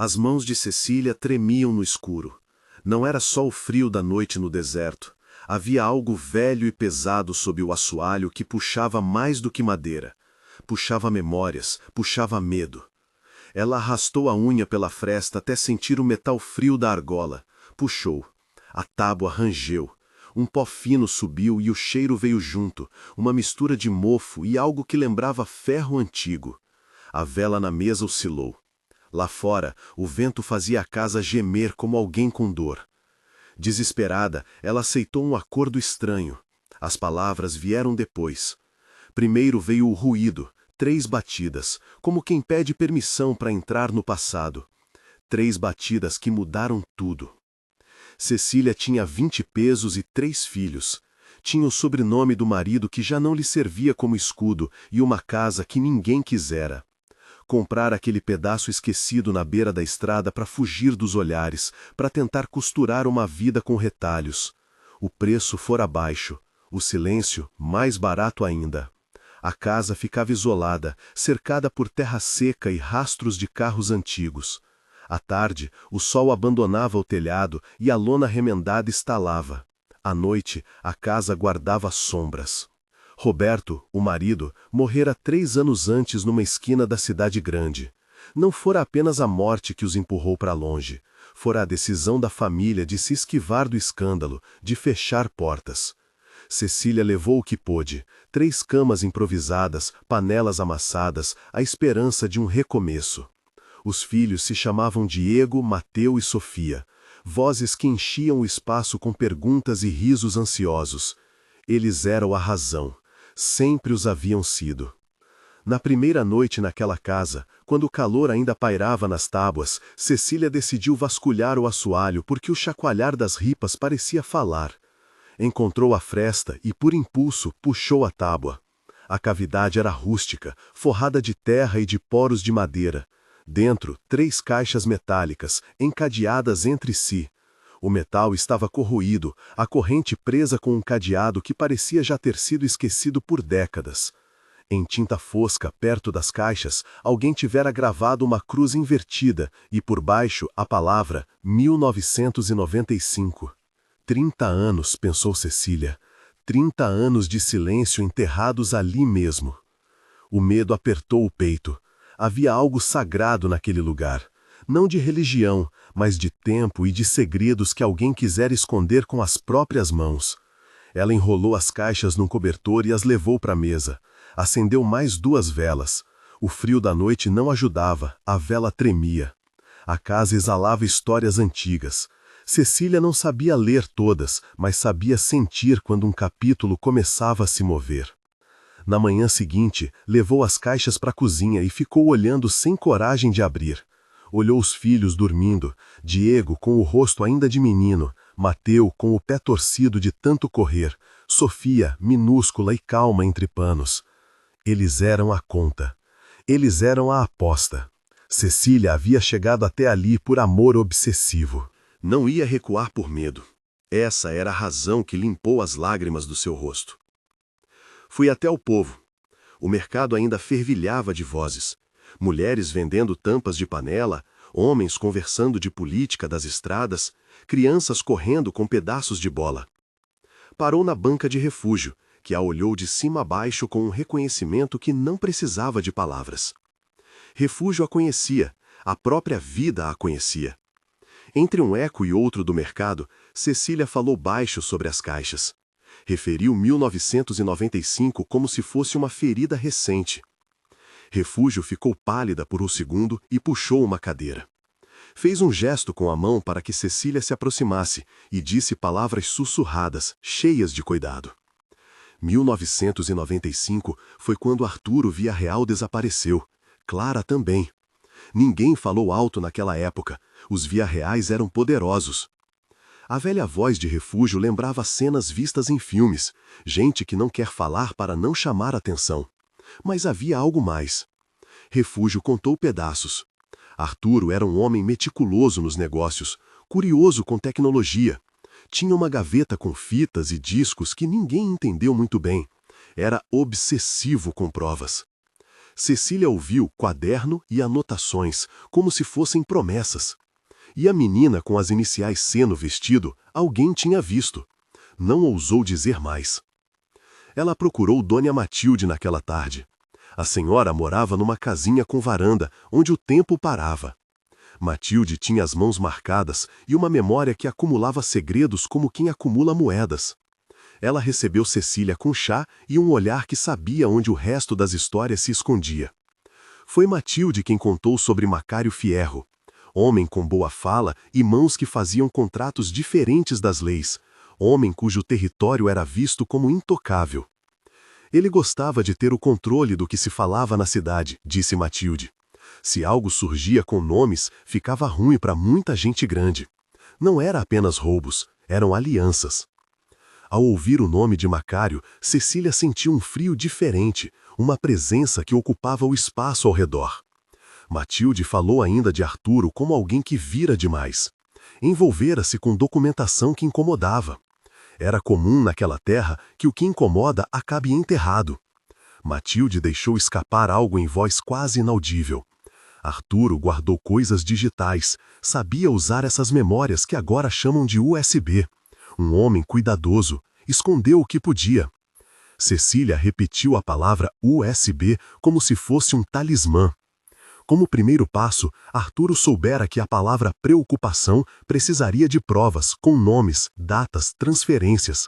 As mãos de Cecília tremiam no escuro. Não era só o frio da noite no deserto. Havia algo velho e pesado sob o assoalho que puxava mais do que madeira. Puxava memórias, puxava medo. Ela arrastou a unha pela fresta até sentir o metal frio da argola. Puxou. A tábua rangeu. Um pó fino subiu e o cheiro veio junto, uma mistura de mofo e algo que lembrava ferro antigo. A vela na mesa oscilou. Lá fora, o vento fazia a casa gemer como alguém com dor. Desesperada, ela aceitou um acordo estranho. As palavras vieram depois. Primeiro veio o ruído, 3 batidas, como quem pede permissão para entrar no passado. 3 batidas que mudaram tudo. Cecília tinha 20 pesos e 3 filhos. Tinha o sobrenome do marido que já não lhe servia como escudo e uma casa que ninguém quisera. Comprar aquele pedaço esquecido na beira da estrada para fugir dos olhares, para tentar costurar uma vida com retalhos. O preço fora baixo, o silêncio mais barato ainda. A casa ficava isolada, cercada por terra seca e rastros de carros antigos. À tarde, o sol abandonava o telhado e a lona remendada estalava. À noite, a casa guardava sombras. Roberto, o marido, morrera 3 anos antes numa esquina da cidade grande. Não fora apenas a morte que os empurrou para longe. Fora a decisão da família de se esquivar do escândalo, de fechar portas. Cecília levou o que pôde. 3 camas improvisadas, panelas amassadas, a esperança de um recomeço. Os filhos se chamavam Diego, Mateu e Sofia. Vozes que enchiam o espaço com perguntas e risos ansiosos. Eles eram a razão. Sempre os haviam sido. Na primeira noite naquela casa, quando o calor ainda pairava nas tábuas, Cecília decidiu vasculhar o assoalho porque o chacoalhar das ripas parecia falar. Encontrou a fresta e, por impulso, puxou a tábua. A cavidade era rústica, forrada de terra e de poros de madeira. Dentro, 3 caixas metálicas, encadeadas entre si. O metal estava corroído, a corrente presa com um cadeado que parecia já ter sido esquecido por décadas. Em tinta fosca, perto das caixas, alguém tivera gravado uma cruz invertida e por baixo a palavra 1995. 30 anos, pensou Cecília. 30 anos de silêncio enterrados ali mesmo. O medo apertou o peito. Havia algo sagrado naquele lugar. Não de religião, mas de tempo e de segredos que alguém quisera esconder com as próprias mãos. Ela enrolou as caixas num cobertor e as levou para a mesa. Acendeu mais 2 velas. O frio da noite não ajudava, a vela tremia. A casa exalava histórias antigas. Cecília não sabia ler todas, mas sabia sentir quando um capítulo começava a se mover. Na manhã seguinte, levou as caixas para a cozinha e ficou olhando sem coragem de abrir. Olhou os filhos dormindo, Diego com o rosto ainda de menino, Mateu com o pé torcido de tanto correr, Sofia, minúscula e calma entre panos. Eles eram a conta. Eles eram a aposta. Cecília havia chegado até ali por amor obsessivo. Não ia recuar por medo. Essa era a razão que limpou as lágrimas do seu rosto. Fui até o povo. O mercado ainda fervilhava de vozes. Mulheres vendendo tampas de panela, homens conversando de política das estradas, crianças correndo com pedaços de bola. Parou na banca de refúgio, que a olhou de cima a baixo com um reconhecimento que não precisava de palavras. Refúgio a conhecia, a própria vida a conhecia. Entre um eco e outro do mercado, Cecília falou baixo sobre as caixas. Referiu 1995 como se fosse uma ferida recente. Refúgio ficou pálida por um segundo e puxou uma cadeira. Fez um gesto com a mão para que Cecília se aproximasse e disse palavras sussurradas, cheias de cuidado. 1995 foi quando Arturo Villarreal desapareceu. Clara também. Ninguém falou alto naquela época. Os Villarreais eram poderosos. A velha voz de Refúgio lembrava cenas vistas em filmes. Gente que não quer falar para não chamar atenção. Mas havia algo mais. Refúgio contou pedaços. Arturo era um homem meticuloso nos negócios, curioso com tecnologia. Tinha uma gaveta com fitas e discos que ninguém entendeu muito bem. Era obsessivo com provas. Cecília ouviu quaderno e anotações, como se fossem promessas. E a menina com as iniciais C no vestido, alguém tinha visto. Não ousou dizer mais. Ela procurou Dona Matilde naquela tarde. A senhora morava numa casinha com varanda, onde o tempo parava. Matilde tinha as mãos marcadas e uma memória que acumulava segredos como quem acumula moedas. Ela recebeu Cecília com chá e um olhar que sabia onde o resto das histórias se escondia. Foi Matilde quem contou sobre Macário Fierro, homem com boa fala e mãos que faziam contratos diferentes das leis, homem cujo território era visto como intocável. Ele gostava de ter o controle do que se falava na cidade, disse Matilde. Se algo surgia com nomes, ficava ruim para muita gente grande. Não era apenas roubos, eram alianças. Ao ouvir o nome de Macário, Cecília sentiu um frio diferente, uma presença que ocupava o espaço ao redor. Matilde falou ainda de Arturo como alguém que vira demais. Envolvera-se com documentação que incomodava. Era comum naquela terra que o que incomoda acabe enterrado. Matilde deixou escapar algo em voz quase inaudível. Arturo guardou coisas digitais, sabia usar essas memórias que agora chamam de USB. Um homem cuidadoso, escondeu o que podia. Cecília repetiu a palavra USB como se fosse um talismã. Como primeiro passo, Arturo soubera que a palavra preocupação precisaria de provas, com nomes, datas, transferências.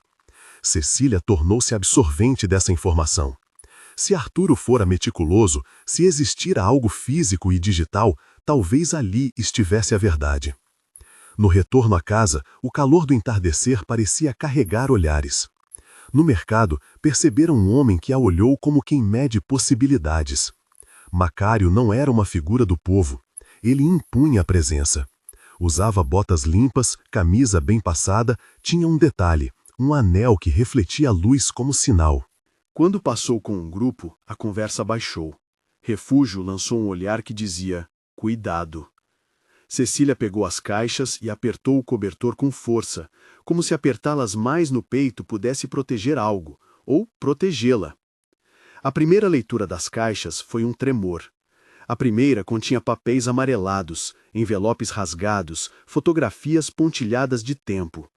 Cecília tornou-se absorvente dessa informação. Se Arturo fora meticuloso, se existira algo físico e digital, talvez ali estivesse a verdade. No retorno à casa, o calor do entardecer parecia carregar olhares. No mercado, perceberam um homem que a olhou como quem mede possibilidades. Macário não era uma figura do povo. Ele impunha a presença. Usava botas limpas, camisa bem passada, tinha um detalhe, um anel que refletia a luz como sinal. Quando passou com um grupo, a conversa baixou. Refúgio lançou um olhar que dizia, cuidado. Cecília pegou as caixas e apertou o cobertor com força, como se apertá-las mais no peito pudesse proteger algo, ou protegê-la. A primeira leitura das caixas foi um tremor. A primeira continha papéis amarelados, envelopes rasgados, fotografias pontilhadas de tempo.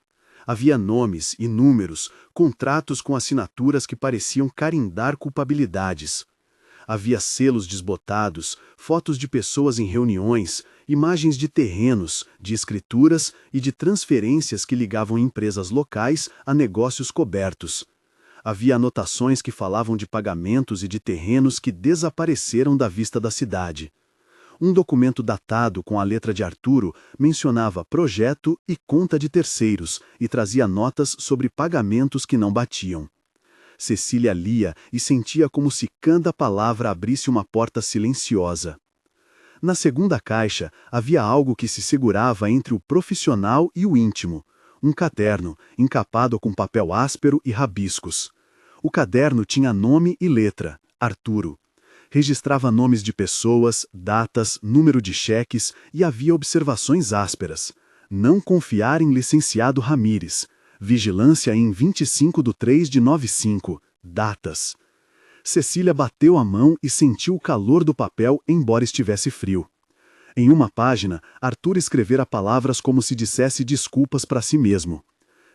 Havia nomes e números, contratos com assinaturas que pareciam carindar culpabilidades. Havia selos desbotados, fotos de pessoas em reuniões, imagens de terrenos, de escrituras e de transferências que ligavam empresas locais a negócios cobertos. Havia anotações que falavam de pagamentos e de terrenos que desapareceram da vista da cidade. Um documento datado com a letra de Arturo mencionava projeto e conta de terceiros e trazia notas sobre pagamentos que não batiam. Cecília lia e sentia como se cada palavra abrisse uma porta silenciosa. Na segunda caixa havia algo que se segurava entre o profissional e o íntimo. Um caderno, encapado com papel áspero e rabiscos. O caderno tinha nome e letra, Arturo. Registrava nomes de pessoas, datas, número de cheques e havia observações ásperas. Não confiar em licenciado Ramírez. Vigilância em 25/3/95. Datas. Cecília bateu a mão e sentiu o calor do papel, embora estivesse frio. Em uma página, Arturo escrevera palavras como se dissesse desculpas para si mesmo.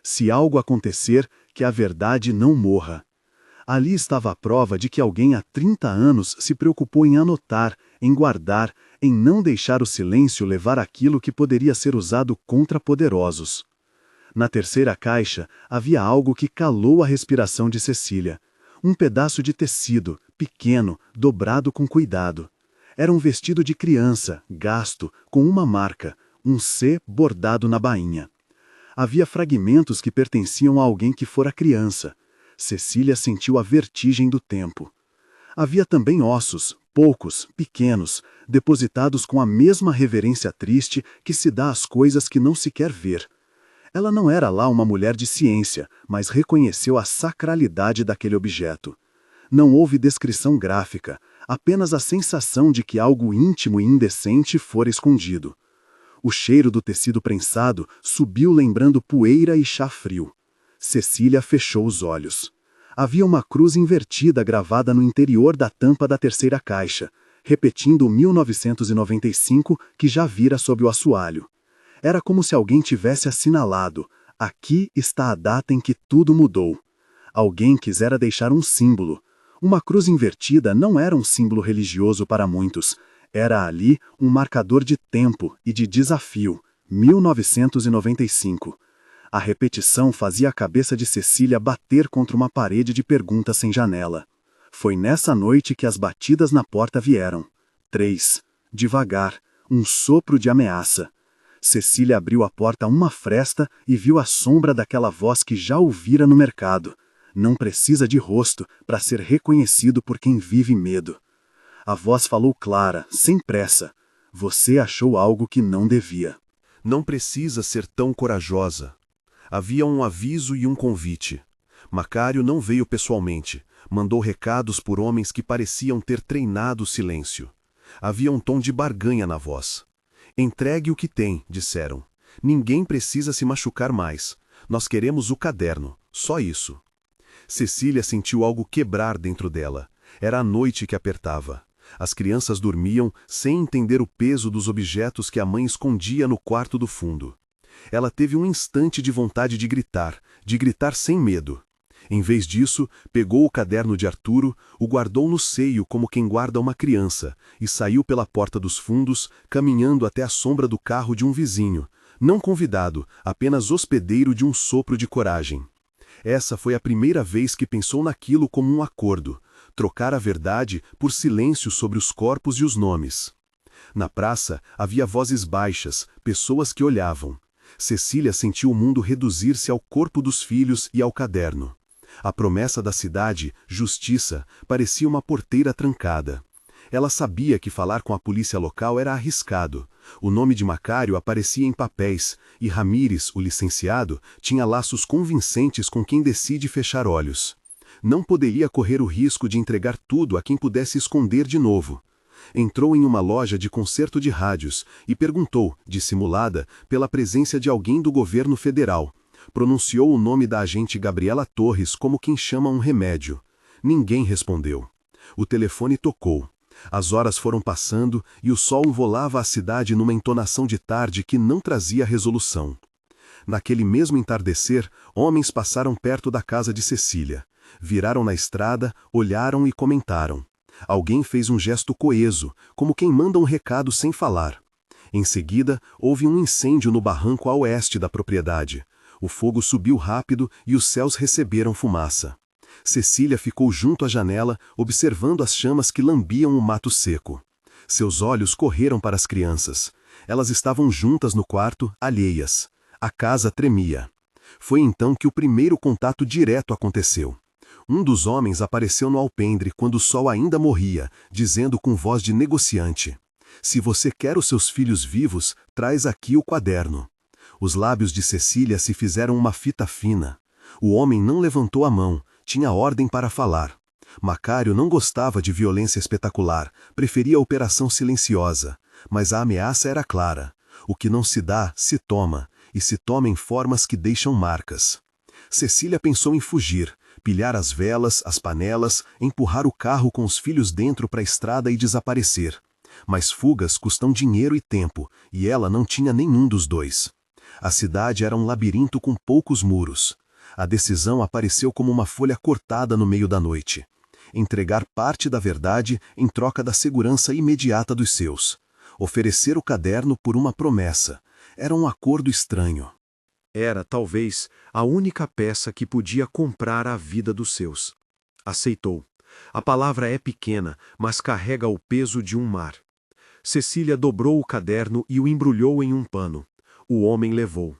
Se algo acontecer, que a verdade não morra. Ali estava a prova de que alguém há 30 anos se preocupou em anotar, em guardar, em não deixar o silêncio levar aquilo que poderia ser usado contra poderosos. Na terceira caixa, havia algo que calou a respiração de Cecília. Um pedaço de tecido, pequeno, dobrado com cuidado. Era um vestido de criança, gasto, com uma marca, um C bordado na bainha. Havia fragmentos que pertenciam a alguém que fora criança. Cecília sentiu a vertigem do tempo. Havia também ossos, poucos, pequenos, depositados com a mesma reverência triste que se dá às coisas que não se quer ver. Ela não era lá uma mulher de ciência, mas reconheceu a sacralidade daquele objeto. Não houve descrição gráfica, apenas a sensação de que algo íntimo e indecente fora escondido. O cheiro do tecido prensado subiu lembrando poeira e chá frio. Cecília fechou os olhos. Havia uma cruz invertida gravada no interior da tampa da terceira caixa, repetindo o 1995 que já vira sob o assoalho. Era como se alguém tivesse assinalado: aqui está a data em que tudo mudou. Alguém quisera deixar um símbolo. Uma cruz invertida não era um símbolo religioso para muitos. Era ali um marcador de tempo e de desafio. 1995. A repetição fazia a cabeça de Cecília bater contra uma parede de perguntas sem janela. Foi nessa noite que as batidas na porta vieram. 3. Devagar, um sopro de ameaça. Cecília abriu a porta uma fresta e viu a sombra daquela voz que já ouvira no mercado. Não precisa de rosto para ser reconhecido por quem vive medo. A voz falou clara, sem pressa. Você achou algo que não devia. Não precisa ser tão corajosa. Havia um aviso e um convite. Macário não veio pessoalmente. Mandou recados por homens que pareciam ter treinado o silêncio. Havia um tom de barganha na voz. Entregue o que tem, disseram. Ninguém precisa se machucar mais. Nós queremos o caderno, só isso. Cecília sentiu algo quebrar dentro dela. Era a noite que apertava. As crianças dormiam sem entender o peso dos objetos que a mãe escondia no quarto do fundo. Ela teve um instante de vontade de gritar sem medo. Em vez disso, pegou o caderno de Arturo, o guardou no seio como quem guarda uma criança, e saiu pela porta dos fundos, caminhando até a sombra do carro de um vizinho, não convidado, apenas hospedeiro de um sopro de coragem. Essa foi a primeira vez que pensou naquilo como um acordo, trocar a verdade por silêncio sobre os corpos e os nomes. Na praça havia vozes baixas, pessoas que olhavam. Cecília sentiu o mundo reduzir-se ao corpo dos filhos e ao caderno. A promessa da cidade, justiça, parecia uma porteira trancada. Ela sabia que falar com a polícia local era arriscado. O nome de Macário aparecia em papéis, e Ramírez, o licenciado, tinha laços convincentes com quem decide fechar olhos. Não poderia correr o risco de entregar tudo a quem pudesse esconder de novo. Entrou em uma loja de concerto de rádios e perguntou, dissimulada, pela presença de alguém do governo federal. Pronunciou o nome da agente Gabriela Torres como quem chama um remédio. Ninguém respondeu. O telefone tocou. As horas foram passando e o sol envolava a cidade numa entonação de tarde que não trazia resolução. Naquele mesmo entardecer, homens passaram perto da casa de Cecília. Viraram na estrada, olharam e comentaram. Alguém fez um gesto coeso, como quem manda um recado sem falar. Em seguida, houve um incêndio no barranco a oeste da propriedade. O fogo subiu rápido e os céus receberam fumaça. Cecília ficou junto à janela, observando as chamas que lambiam o mato seco. Seus olhos correram para as crianças. Elas estavam juntas no quarto, alheias. A casa tremia. Foi então que o primeiro contato direto aconteceu. Um dos homens apareceu no alpendre quando o sol ainda morria, dizendo com voz de negociante: "Se você quer os seus filhos vivos, traz aqui o quaderno." Os lábios de Cecília se fizeram uma fita fina. O homem não levantou a mão, tinha ordem para falar. Macário não gostava de violência espetacular, preferia a operação silenciosa. Mas a ameaça era clara. O que não se dá, se toma, e se toma em formas que deixam marcas. Cecília pensou em fugir, pilhar as velas, as panelas, empurrar o carro com os filhos dentro para a estrada e desaparecer. Mas fugas custam dinheiro e tempo, e ela não tinha nenhum dos dois. A cidade era um labirinto com poucos muros. A decisão apareceu como uma folha cortada no meio da noite. Entregar parte da verdade em troca da segurança imediata dos seus. Oferecer o caderno por uma promessa. Era um acordo estranho. Era, talvez, a única peça que podia comprar a vida dos seus. Aceitou. A palavra é pequena, mas carrega o peso de um mar. Cecília dobrou o caderno e o embrulhou em um pano. O homem levou.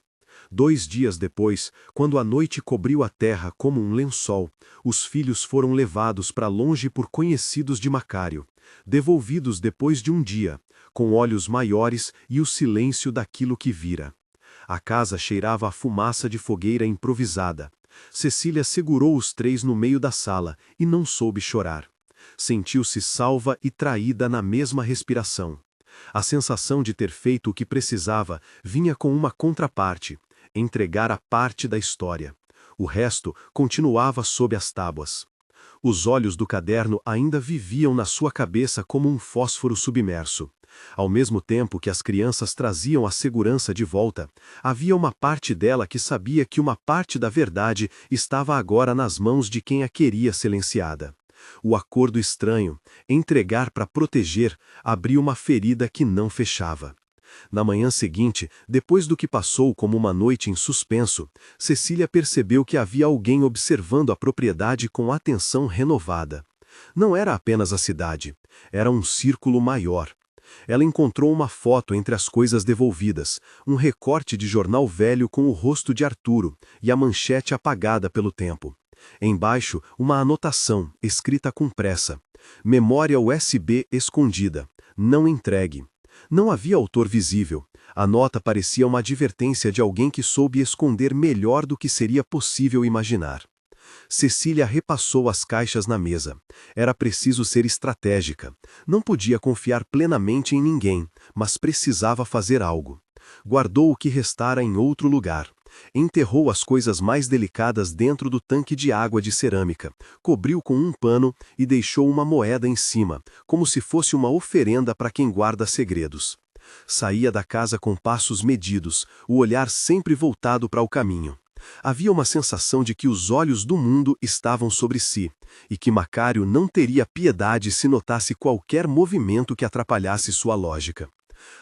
2 dias depois, quando a noite cobriu a terra como um lençol, os filhos foram levados para longe por conhecidos de Macário, devolvidos depois de um dia, com olhos maiores e o silêncio daquilo que vira. A casa cheirava a fumaça de fogueira improvisada. Cecília segurou os 3 no meio da sala e não soube chorar. Sentiu-se salva e traída na mesma respiração. A sensação de ter feito o que precisava vinha com uma contraparte: entregar a parte da história. O resto continuava sob as tábuas. Os olhos do caderno ainda viviam na sua cabeça como um fósforo submerso. Ao mesmo tempo que as crianças traziam a segurança de volta, havia uma parte dela que sabia que uma parte da verdade estava agora nas mãos de quem a queria silenciada. O acordo estranho, entregar para proteger, abriu uma ferida que não fechava. Na manhã seguinte, depois do que passou como uma noite em suspenso, Cecília percebeu que havia alguém observando a propriedade com atenção renovada. Não era apenas a cidade, era um círculo maior. Ela encontrou uma foto entre as coisas devolvidas, um recorte de jornal velho com o rosto de Arturo e a manchete apagada pelo tempo. Embaixo, uma anotação, escrita com pressa. Memória USB escondida. Não entregue. Não havia autor visível. A nota parecia uma advertência de alguém que soube esconder melhor do que seria possível imaginar. Cecília repassou as caixas na mesa. Era preciso ser estratégica. Não podia confiar plenamente em ninguém, mas precisava fazer algo. Guardou o que restara em outro lugar. Enterrou as coisas mais delicadas dentro do tanque de água de cerâmica, cobriu com um pano e deixou uma moeda em cima, como se fosse uma oferenda para quem guarda segredos. Saía da casa com passos medidos, o olhar sempre voltado para o caminho. Havia uma sensação de que os olhos do mundo estavam sobre si, e que Macário não teria piedade se notasse qualquer movimento que atrapalhasse sua lógica.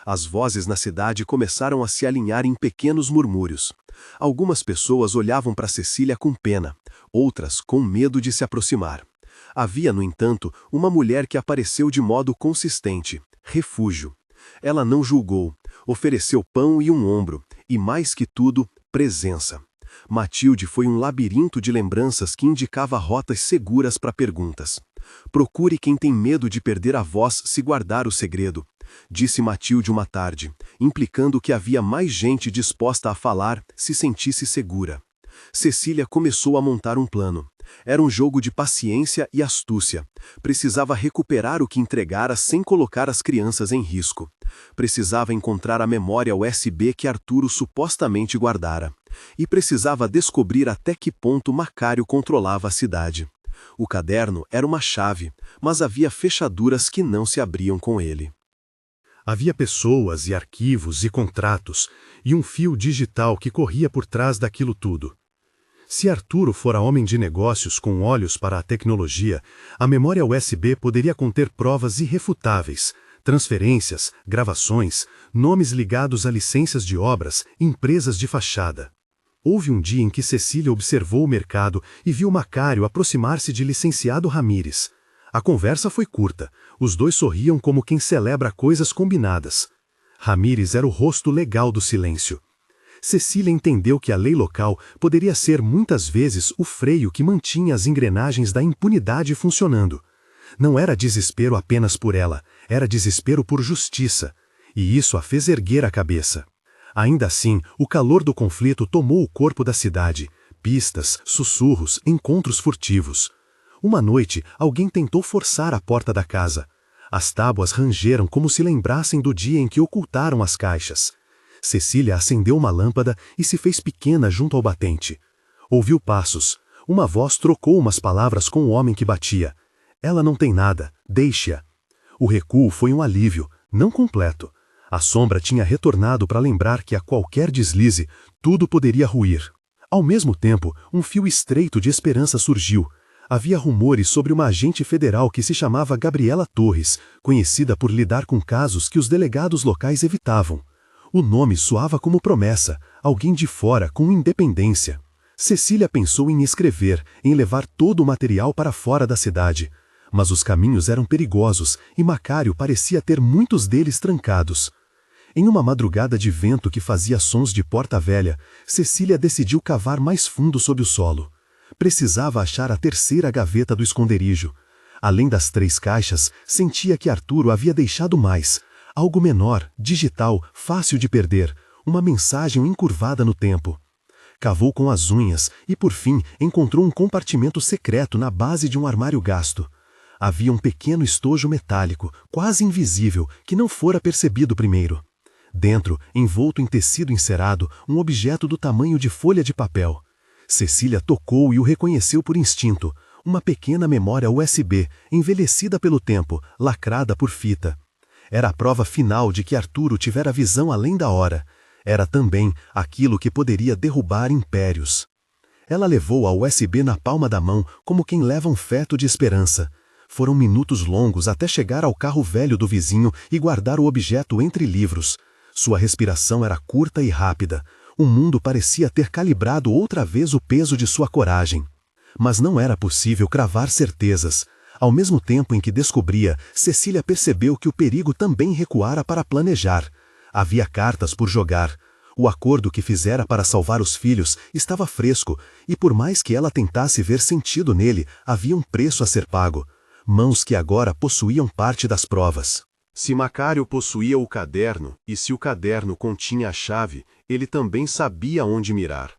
As vozes na cidade começaram a se alinhar em pequenos murmúrios. Algumas pessoas olhavam para Cecília com pena, outras com medo de se aproximar. Havia, no entanto, uma mulher que apareceu de modo consistente, refúgio. Ela não julgou, ofereceu pão e um ombro, e mais que tudo, presença. Matilde foi um labirinto de lembranças que indicava rotas seguras para perguntas. Procure quem tem medo de perder a voz se guardar o segredo, disse Matilde uma tarde, implicando que havia mais gente disposta a falar se sentisse segura. Cecília começou a montar um plano. Era um jogo de paciência e astúcia. Precisava recuperar o que entregara sem colocar as crianças em risco. Precisava encontrar a memória USB que Arturo supostamente guardara. E precisava descobrir até que ponto Macário controlava a cidade. O caderno era uma chave, mas havia fechaduras que não se abriam com ele. Havia pessoas e arquivos e contratos, e um fio digital que corria por trás daquilo tudo. Se Arturo fora homem de negócios com olhos para a tecnologia, a memória USB poderia conter provas irrefutáveis, transferências, gravações, nomes ligados a licenças de obras, empresas de fachada. Houve um dia em que Cecília observou o mercado e viu Macário aproximar-se de licenciado Ramírez. A conversa foi curta, os dois sorriam como quem celebra coisas combinadas. Ramírez era o rosto legal do silêncio. Cecília entendeu que a lei local poderia ser muitas vezes o freio que mantinha as engrenagens da impunidade funcionando. Não era desespero apenas por ela, era desespero por justiça, e isso a fez erguer a cabeça. Ainda assim, o calor do conflito tomou o corpo da cidade. Pistas, sussurros, encontros furtivos. Uma noite, alguém tentou forçar a porta da casa. As tábuas rangeram como se lembrassem do dia em que ocultaram as caixas. Cecília acendeu uma lâmpada e se fez pequena junto ao batente. Ouviu passos. Uma voz trocou umas palavras com o homem que batia. Ela não tem nada, deixe-a. O recuo foi um alívio, não completo. A sombra tinha retornado para lembrar que a qualquer deslize, tudo poderia ruir. Ao mesmo tempo, um fio estreito de esperança surgiu. Havia rumores sobre uma agente federal que se chamava Gabriela Torres, conhecida por lidar com casos que os delegados locais evitavam. O nome soava como promessa, alguém de fora com independência. Cecília pensou em escrever, em levar todo o material para fora da cidade. Mas os caminhos eram perigosos e Macário parecia ter muitos deles trancados. Em uma madrugada de vento que fazia sons de porta velha, Cecília decidiu cavar mais fundo sob o solo. Precisava achar a terceira gaveta do esconderijo. Além das 3 caixas, sentia que Arturo havia deixado mais. Algo menor, digital, fácil de perder, uma mensagem encurvada no tempo. Cavou com as unhas e, por fim, encontrou um compartimento secreto na base de um armário gasto. Havia um pequeno estojo metálico, quase invisível, que não fora percebido primeiro. Dentro, envolto em tecido encerado, um objeto do tamanho de folha de papel. Cecília tocou e o reconheceu por instinto. Uma pequena memória USB, envelhecida pelo tempo, lacrada por fita. Era a prova final de que Arturo tivera visão além da hora. Era também aquilo que poderia derrubar impérios. Ela levou a USB na palma da mão como quem leva um feto de esperança. Foram minutos longos até chegar ao carro velho do vizinho e guardar o objeto entre livros. Sua respiração era curta e rápida. O mundo parecia ter calibrado outra vez o peso de sua coragem. Mas não era possível cravar certezas. Ao mesmo tempo em que descobria, Cecília percebeu que o perigo também recuara para planejar. Havia cartas por jogar. O acordo que fizera para salvar os filhos estava fresco, e por mais que ela tentasse ver sentido nele, havia um preço a ser pago. Mãos que agora possuíam parte das provas. Se Macário possuía o caderno, e se o caderno continha a chave, ele também sabia onde mirar.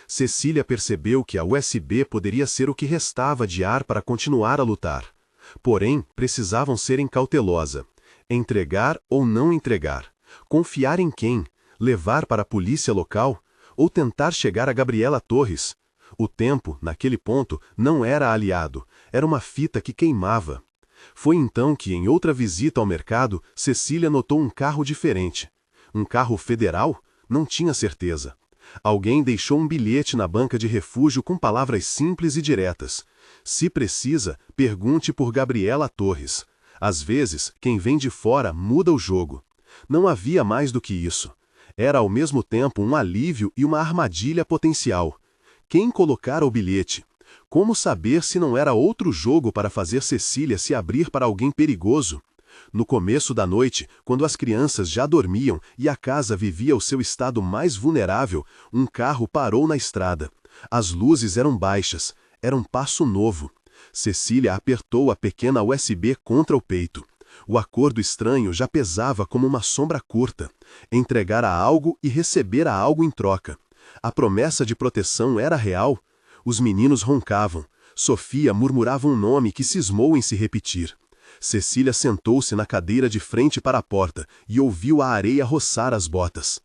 Cecília percebeu que a USB poderia ser o que restava de ar para continuar a lutar. Porém, precisavam ser cautelosa. Entregar ou não entregar? Confiar em quem? Levar para a polícia local? Ou tentar chegar a Gabriela Torres? O tempo, naquele ponto, não era aliado, era uma fita que queimava. Foi então que, em outra visita ao mercado, Cecília notou um carro diferente. Um carro federal? Não tinha certeza. Alguém deixou um bilhete na banca de refúgio com palavras simples e diretas. Se precisa, pergunte por Gabriela Torres. Às vezes, quem vem de fora muda o jogo. Não havia mais do que isso. Era ao mesmo tempo um alívio e uma armadilha potencial. Quem colocara o bilhete? Como saber se não era outro jogo para fazer Cecília se abrir para alguém perigoso? No começo da noite, quando as crianças já dormiam e a casa vivia o seu estado mais vulnerável, um carro parou na estrada. As luzes eram baixas. Era um passo novo. Cecília apertou a pequena USB contra o peito. O acordo estranho já pesava como uma sombra curta. Entregara algo e recebera algo em troca. A promessa de proteção era real. Os meninos roncavam. Sofia murmurava um nome que cismou em se repetir. Cecília sentou-se na cadeira de frente para a porta e ouviu a areia roçar as botas.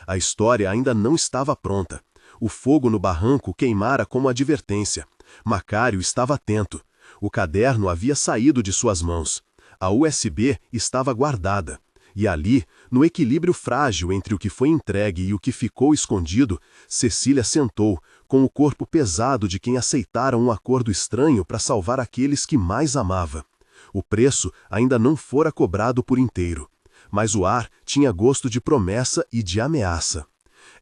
A história ainda não estava pronta. O fogo no barranco queimara como advertência. Macário estava atento. O caderno havia saído de suas mãos. A USB estava guardada. E ali, no equilíbrio frágil entre o que foi entregue e o que ficou escondido, Cecília sentou, com o corpo pesado de quem aceitara um acordo estranho para salvar aqueles que mais amava. O preço ainda não fora cobrado por inteiro. Mas o ar tinha gosto de promessa e de ameaça.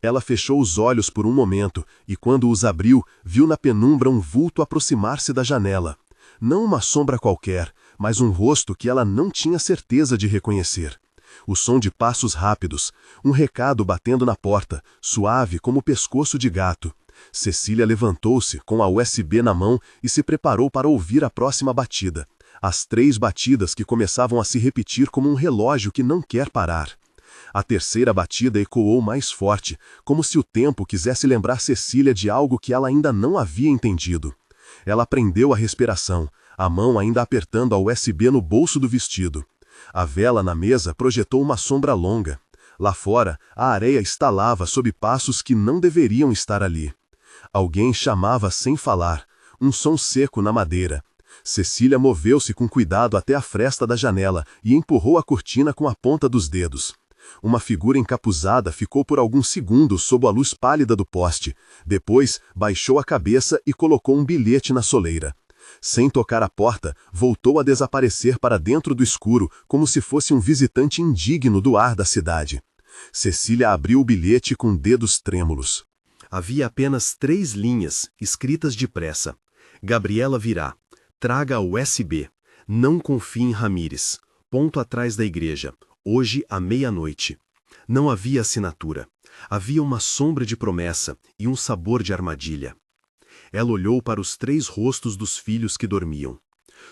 Ela fechou os olhos por um momento e, quando os abriu, viu na penumbra um vulto aproximar-se da janela. Não uma sombra qualquer, mas um rosto que ela não tinha certeza de reconhecer. O som de passos rápidos, um recado batendo na porta, suave como o pescoço de gato. Cecília levantou-se, com a USB na mão, e se preparou para ouvir a próxima batida. As 3 batidas que começavam a se repetir como um relógio que não quer parar. A terceira batida ecoou mais forte, como se o tempo quisesse lembrar Cecília de algo que ela ainda não havia entendido. Ela prendeu a respiração, a mão ainda apertando a USB no bolso do vestido. A vela na mesa projetou uma sombra longa. Lá fora, a areia estalava sob passos que não deveriam estar ali. Alguém chamava sem falar, um som seco na madeira. Cecília moveu-se com cuidado até a fresta da janela e empurrou a cortina com a ponta dos dedos. Uma figura encapuzada ficou por alguns segundos sob a luz pálida do poste. Depois, baixou a cabeça e colocou um bilhete na soleira. Sem tocar a porta, voltou a desaparecer para dentro do escuro, como se fosse um visitante indigno do ar da cidade. Cecília abriu o bilhete com dedos trêmulos. Havia apenas 3 linhas, escritas depressa. Gabriela virá. Traga a USB. Não confie em Ramírez. Ponto atrás da igreja. Hoje à meia-noite. Não havia assinatura. Havia uma sombra de promessa e um sabor de armadilha. Ela olhou para os 3 rostos dos filhos que dormiam.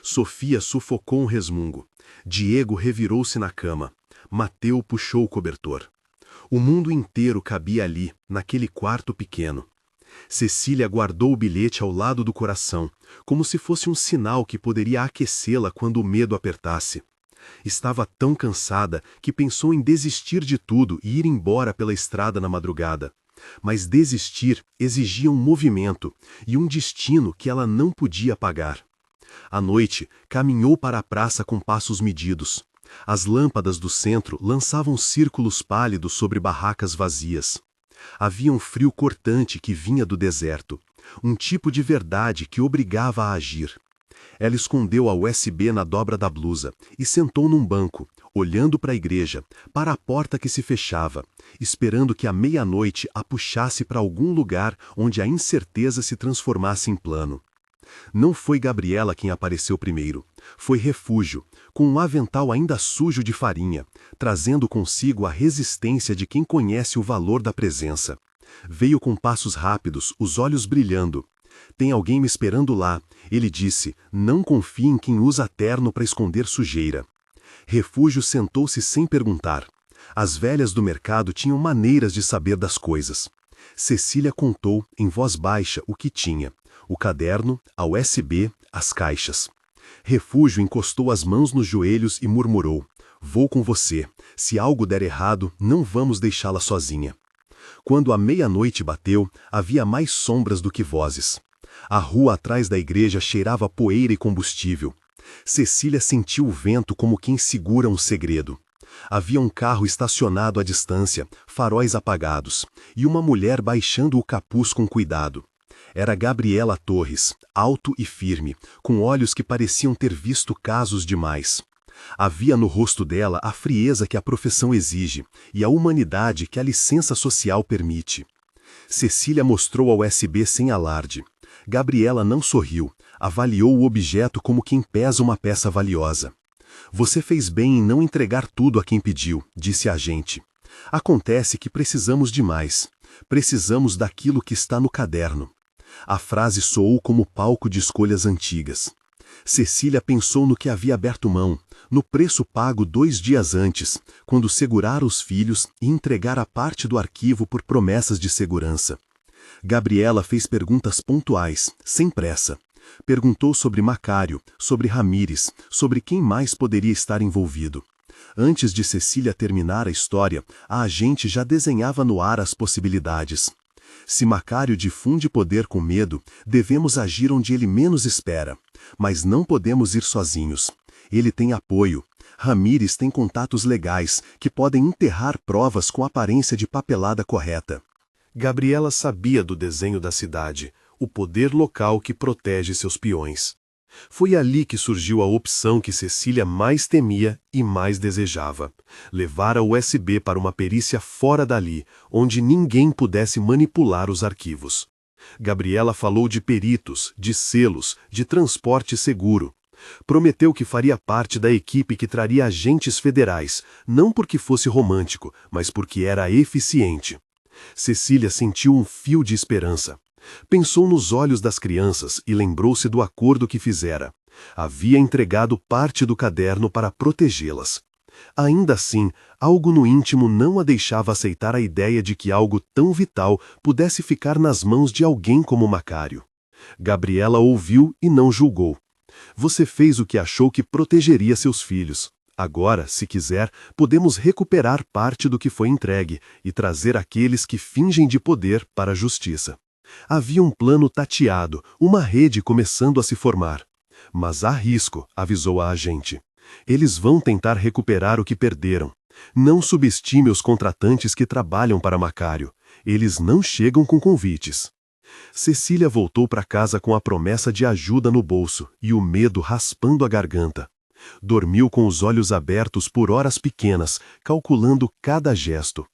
Sofia sufocou um resmungo. Diego revirou-se na cama. Mateu puxou o cobertor. O mundo inteiro cabia ali, naquele quarto pequeno. Cecília guardou o bilhete ao lado do coração, como se fosse um sinal que poderia aquecê-la quando o medo apertasse. Estava tão cansada que pensou em desistir de tudo e ir embora pela estrada na madrugada. Mas desistir exigia um movimento e um destino que ela não podia pagar. À noite, caminhou para a praça com passos medidos. As lâmpadas do centro lançavam círculos pálidos sobre barracas vazias. Havia um frio cortante que vinha do deserto, um tipo de verdade que obrigava a agir. Ela escondeu a USB na dobra da blusa e sentou num banco, olhando para a igreja, para a porta que se fechava, esperando que a meia-noite a puxasse para algum lugar onde a incerteza se transformasse em plano. Não foi Gabriela quem apareceu primeiro. Foi Refúgio, com um avental ainda sujo de farinha, trazendo consigo a resistência de quem conhece o valor da presença. Veio com passos rápidos, os olhos brilhando. Tem alguém me esperando lá, ele disse, não confie em quem usa terno para esconder sujeira. Refúgio sentou-se sem perguntar. As velhas do mercado tinham maneiras de saber das coisas. Cecília contou, em voz baixa, o que tinha. O caderno, a USB, as caixas. Refúgio encostou as mãos nos joelhos e murmurou, vou com você. Se algo der errado, não vamos deixá-la sozinha. Quando a meia-noite bateu, havia mais sombras do que vozes. A rua atrás da igreja cheirava poeira e combustível. Cecília sentiu o vento como quem segura um segredo. Havia um carro estacionado à distância, faróis apagados, e uma mulher baixando o capuz com cuidado. Era Gabriela Torres, alto e firme, com olhos que pareciam ter visto casos demais. Havia no rosto dela a frieza que a profissão exige e a humanidade que a licença social permite. Cecília mostrou a USB sem alarde. Gabriela não sorriu, avaliou o objeto como quem pesa uma peça valiosa. Você fez bem em não entregar tudo a quem pediu, disse a agente. Acontece que precisamos de mais. Precisamos daquilo que está no caderno. A frase soou como palco de escolhas antigas. Cecília pensou no que havia aberto mão, no preço pago 2 dias antes, quando segurara os filhos e entregara parte do arquivo por promessas de segurança. Gabriela fez perguntas pontuais, sem pressa. Perguntou sobre Macário, sobre Ramírez, sobre quem mais poderia estar envolvido. Antes de Cecília terminar a história, a agente já desenhava no ar as possibilidades. Se Macário difunde poder com medo, devemos agir onde ele menos espera. Mas não podemos ir sozinhos. Ele tem apoio. Ramírez tem contatos legais, que podem enterrar provas com aparência de papelada correta. Gabriela sabia do desenho da cidade, o poder local que protege seus peões. Foi ali que surgiu a opção que Cecília mais temia e mais desejava: levar a USB para uma perícia fora dali, onde ninguém pudesse manipular os arquivos. Gabriela falou de peritos, de selos, de transporte seguro. Prometeu que faria parte da equipe que traria agentes federais, não porque fosse romântico, mas porque era eficiente. Cecília sentiu um fio de esperança. Pensou nos olhos das crianças e lembrou-se do acordo que fizera. Havia entregado parte do caderno para protegê-las. Ainda assim, algo no íntimo não a deixava aceitar a ideia de que algo tão vital pudesse ficar nas mãos de alguém como Macário. Gabriela ouviu e não julgou. Você fez o que achou que protegeria seus filhos. Agora, se quiser, podemos recuperar parte do que foi entregue e trazer aqueles que fingem de poder para a justiça. Havia um plano tateado, uma rede começando a se formar. Mas há risco, avisou a agente. Eles vão tentar recuperar o que perderam. Não subestime os contratantes que trabalham para Macário. Eles não chegam com convites. Cecília voltou para casa com a promessa de ajuda no bolso e o medo raspando a garganta. Dormiu com os olhos abertos por horas pequenas, calculando cada gesto.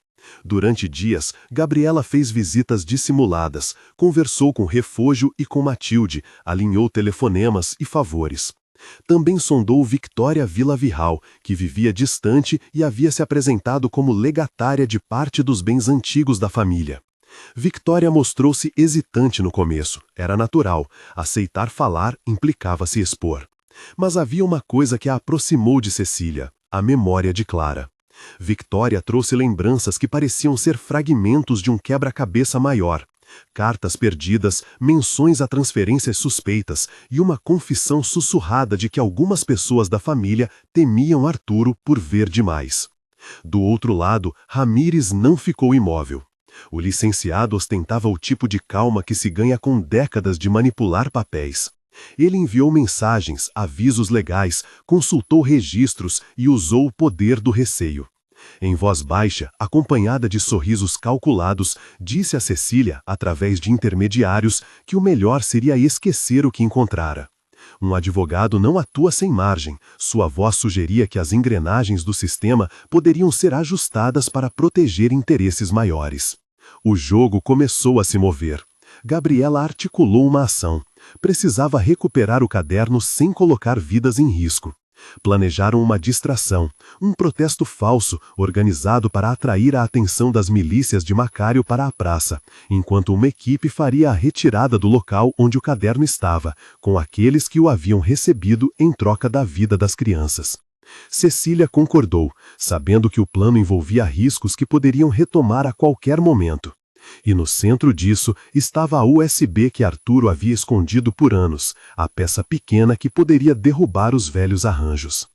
Durante dias, Gabriela fez visitas dissimuladas, conversou com Refúgio e com Matilde, alinhou telefonemas e favores. Também sondou Victoria Villavirral, que vivia distante e havia se apresentado como legatária de parte dos bens antigos da família. Victoria mostrou-se hesitante no começo, era natural, aceitar falar implicava se expor. Mas havia uma coisa que a aproximou de Cecília, a memória de Clara. Victoria trouxe lembranças que pareciam ser fragmentos de um quebra-cabeça maior. Cartas perdidas, menções a transferências suspeitas e uma confissão sussurrada de que algumas pessoas da família temiam Arturo por ver demais. Do outro lado, Ramírez não ficou imóvel. O licenciado ostentava o tipo de calma que se ganha com décadas de manipular papéis. Ele enviou mensagens, avisos legais, consultou registros e usou o poder do receio. Em voz baixa, acompanhada de sorrisos calculados, disse a Cecília, através de intermediários, que o melhor seria esquecer o que encontrara. Um advogado não atua sem margem. Sua voz sugeria que as engrenagens do sistema poderiam ser ajustadas para proteger interesses maiores. O jogo começou a se mover. Gabriela articulou uma ação. Precisava recuperar o caderno sem colocar vidas em risco. Planejaram uma distração, um protesto falso, organizado para atrair a atenção das milícias de Macário para a praça, enquanto uma equipe faria a retirada do local onde o caderno estava, com aqueles que o haviam recebido em troca da vida das crianças. Cecília concordou, sabendo que o plano envolvia riscos que poderiam retomar a qualquer momento. E no centro disso estava a USB que Arturo havia escondido por anos, a peça pequena que poderia derrubar os velhos arranjos.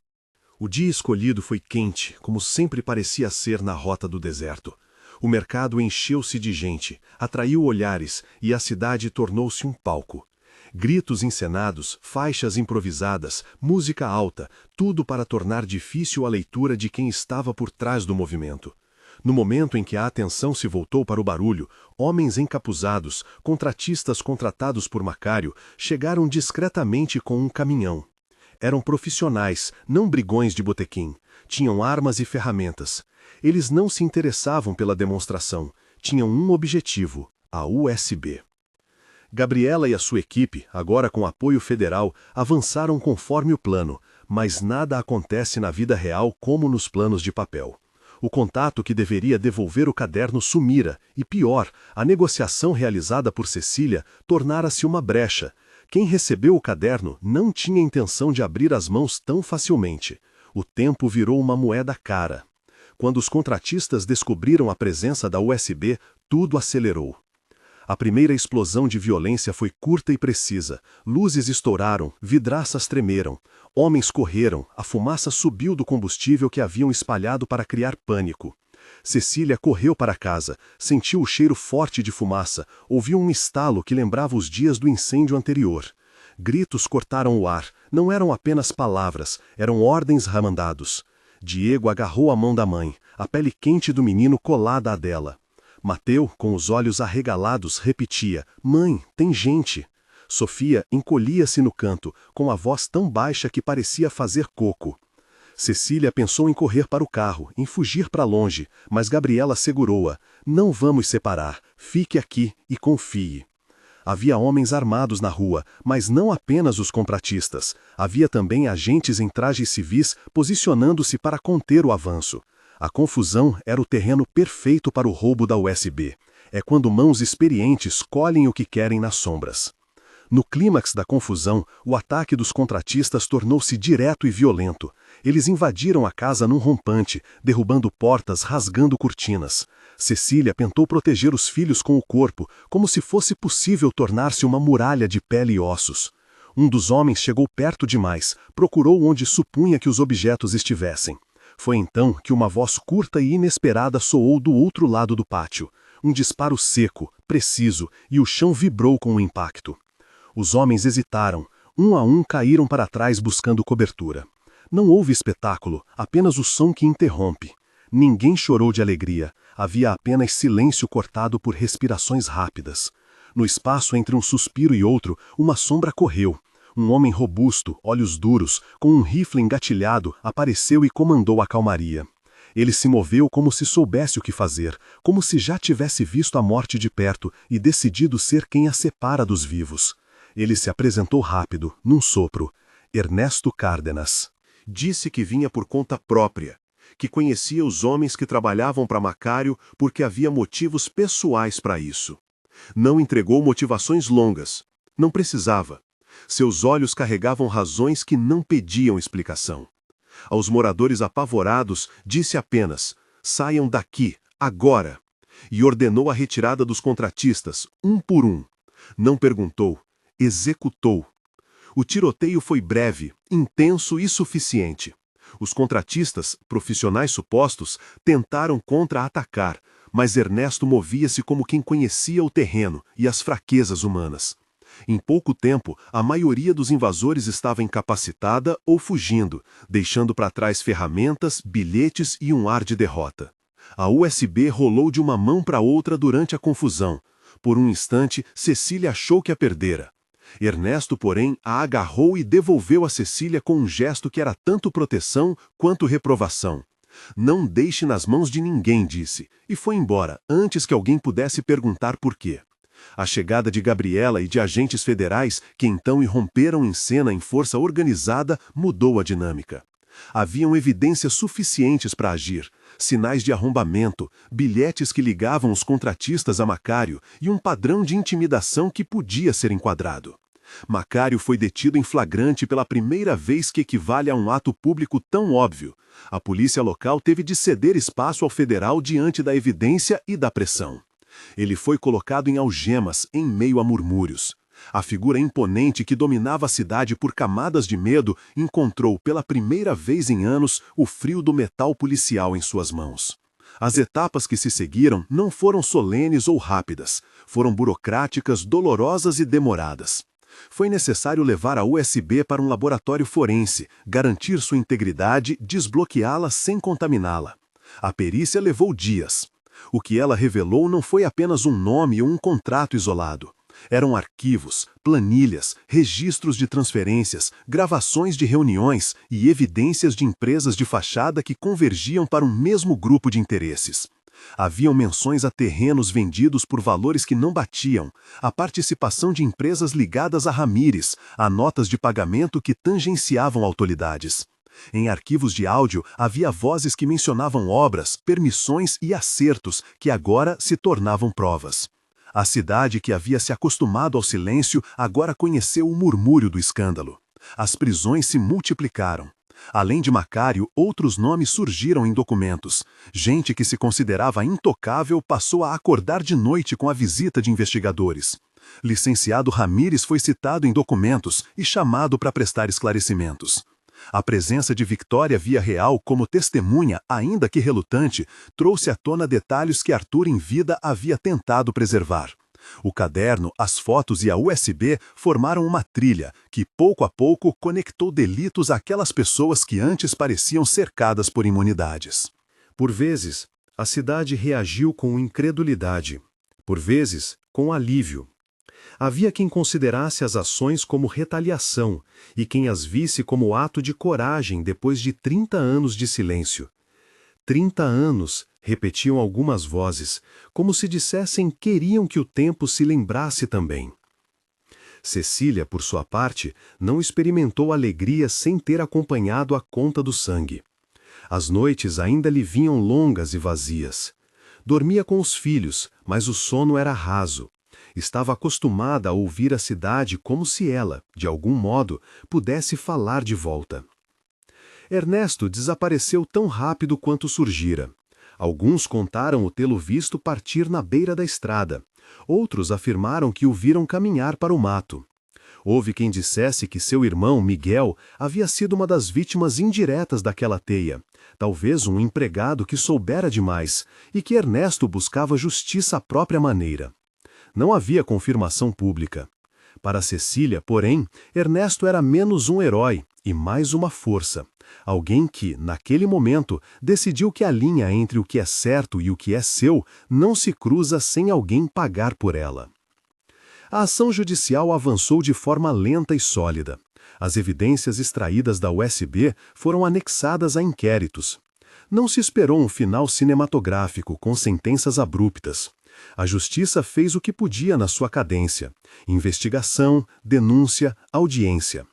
O dia escolhido foi quente, como sempre parecia ser na rota do deserto. O mercado encheu-se de gente, atraiu olhares e a cidade tornou-se um palco. Gritos encenados, faixas improvisadas, música alta, tudo para tornar difícil a leitura de quem estava por trás do movimento. No momento em que a atenção se voltou para o barulho, homens encapuzados, contratistas contratados por Macário, chegaram discretamente com um caminhão. Eram profissionais, não brigões de botequim. Tinham armas e ferramentas. Eles não se interessavam pela demonstração. Tinham um objetivo: a USB. Gabriela e a sua equipe, agora com apoio federal, avançaram conforme o plano, mas nada acontece na vida real como nos planos de papel. O contato que deveria devolver o caderno sumira, e pior, a negociação realizada por Cecília tornara-se uma brecha. Quem recebeu o caderno não tinha intenção de abrir as mãos tão facilmente. O tempo virou uma moeda cara. Quando os contratistas descobriram a presença da USB, tudo acelerou. A primeira explosão de violência foi curta e precisa. Luzes estouraram, vidraças tremeram. Homens correram, a fumaça subiu do combustível que haviam espalhado para criar pânico. Cecília correu para casa, sentiu o cheiro forte de fumaça, ouviu um estalo que lembrava os dias do incêndio anterior. Gritos cortaram o ar, não eram apenas palavras, eram ordens ramandados. Diego agarrou a mão da mãe, a pele quente do menino colada à dela. Mateu, com os olhos arregalados, repetia: "Mãe, tem gente." Sofia encolhia-se no canto, com a voz tão baixa que parecia fazer coco. Cecília pensou em correr para o carro, em fugir para longe, mas Gabriela segurou-a. "Não vamos separar. Fique aqui e confie." Havia homens armados na rua, mas não apenas os contratistas. Havia também agentes em trajes civis posicionando-se para conter o avanço. A confusão era o terreno perfeito para o roubo da USB. É quando mãos experientes colhem o que querem nas sombras. No clímax da confusão, o ataque dos contratistas tornou-se direto e violento. Eles invadiram a casa num rompante, derrubando portas, rasgando cortinas. Cecília tentou proteger os filhos com o corpo, como se fosse possível tornar-se uma muralha de pele e ossos. Um dos homens chegou perto demais, procurou onde supunha que os objetos estivessem. Foi então que uma voz curta e inesperada soou do outro lado do pátio. Um disparo seco, preciso, e o chão vibrou com o impacto. Os homens hesitaram. Um a um caíram para trás buscando cobertura. Não houve espetáculo, apenas o som que interrompe. Ninguém chorou de alegria. Havia apenas silêncio cortado por respirações rápidas. No espaço entre um suspiro e outro, uma sombra correu. Um homem robusto, olhos duros, com um rifle engatilhado, apareceu e comandou a calmaria. Ele se moveu como se soubesse o que fazer, como se já tivesse visto a morte de perto e decidido ser quem a separa dos vivos. Ele se apresentou rápido, num sopro. Ernesto Cárdenas. Disse que vinha por conta própria, que conhecia os homens que trabalhavam para Macário porque havia motivos pessoais para isso. Não entregou motivações longas. Não precisava. Seus olhos carregavam razões que não pediam explicação. Aos moradores apavorados, disse apenas: "Saiam daqui, agora!" E ordenou a retirada dos contratistas, um por um. Não perguntou, executou. O tiroteio foi breve, intenso e suficiente. Os contratistas, profissionais supostos, tentaram contra-atacar, mas Ernesto movia-se como quem conhecia o terreno e as fraquezas humanas. Em pouco tempo, a maioria dos invasores estava incapacitada ou fugindo, deixando para trás ferramentas, bilhetes e um ar de derrota. A USB rolou de uma mão para outra durante a confusão. Por um instante, Cecília achou que a perdera. Ernesto, porém, a agarrou e devolveu a Cecília com um gesto que era tanto proteção quanto reprovação. Não deixe nas mãos de ninguém, disse, e foi embora, antes que alguém pudesse perguntar por quê. A chegada de Gabriela e de agentes federais, que então irromperam em cena em força organizada, mudou a dinâmica. Haviam evidências suficientes para agir, sinais de arrombamento, bilhetes que ligavam os contratistas a Macário e um padrão de intimidação que podia ser enquadrado. Macário foi detido em flagrante pela primeira vez, que equivale a um ato público tão óbvio. A polícia local teve de ceder espaço ao federal diante da evidência e da pressão. Ele foi colocado em algemas, em meio a murmúrios. A figura imponente que dominava a cidade por camadas de medo encontrou pela primeira vez em anos o frio do metal policial em suas mãos. As etapas que se seguiram não foram solenes ou rápidas, foram burocráticas, dolorosas e demoradas. Foi necessário levar a USB para um laboratório forense, garantir sua integridade, desbloqueá-la sem contaminá-la. A perícia levou dias. O que ela revelou não foi apenas um nome ou um contrato isolado. Eram arquivos, planilhas, registros de transferências, gravações de reuniões e evidências de empresas de fachada que convergiam para um mesmo grupo de interesses. Haviam menções a terrenos vendidos por valores que não batiam, a participação de empresas ligadas a Ramírez, a notas de pagamento que tangenciavam autoridades. Em arquivos de áudio havia vozes que mencionavam obras, permissões e acertos que agora se tornavam provas. A cidade, que havia se acostumado ao silêncio, agora conheceu o murmúrio do escândalo. As prisões se multiplicaram. Além de Macário, outros nomes surgiram em documentos. Gente que se considerava intocável passou a acordar de noite com a visita de investigadores. Licenciado Ramírez foi citado em documentos e chamado para prestar esclarecimentos. A presença de Victória Villarreal como testemunha, ainda que relutante, trouxe à tona detalhes que Arthur em vida havia tentado preservar. O caderno, as fotos e a USB formaram uma trilha que, pouco a pouco, conectou delitos àquelas pessoas que antes pareciam cercadas por imunidades. Por vezes, a cidade reagiu com incredulidade. Por vezes, com alívio. Havia quem considerasse as ações como retaliação e quem as visse como ato de coragem depois de 30 anos de silêncio. 30 anos, repetiam algumas vozes, como se dissessem queriam que o tempo se lembrasse também. Cecília, por sua parte, não experimentou alegria sem ter acompanhado a conta do sangue. As noites ainda lhe vinham longas e vazias. Dormia com os filhos, mas o sono era raso. Estava acostumada a ouvir a cidade como se ela, de algum modo, pudesse falar de volta. Ernesto desapareceu tão rápido quanto surgira. Alguns contaram o tê-lo visto partir na beira da estrada. Outros afirmaram que o viram caminhar para o mato. Houve quem dissesse que seu irmão, Miguel, havia sido uma das vítimas indiretas daquela teia, talvez um empregado que soubera demais, e que Ernesto buscava justiça à própria maneira. Não havia confirmação pública. Para Cecília, porém, Ernesto era menos um herói e mais uma força. Alguém que, naquele momento, decidiu que a linha entre o que é certo e o que é seu não se cruza sem alguém pagar por ela. A ação judicial avançou de forma lenta e sólida. As evidências extraídas da USB foram anexadas a inquéritos. Não se esperou um final cinematográfico com sentenças abruptas. A justiça fez o que podia na sua cadência: investigação, denúncia, audiência.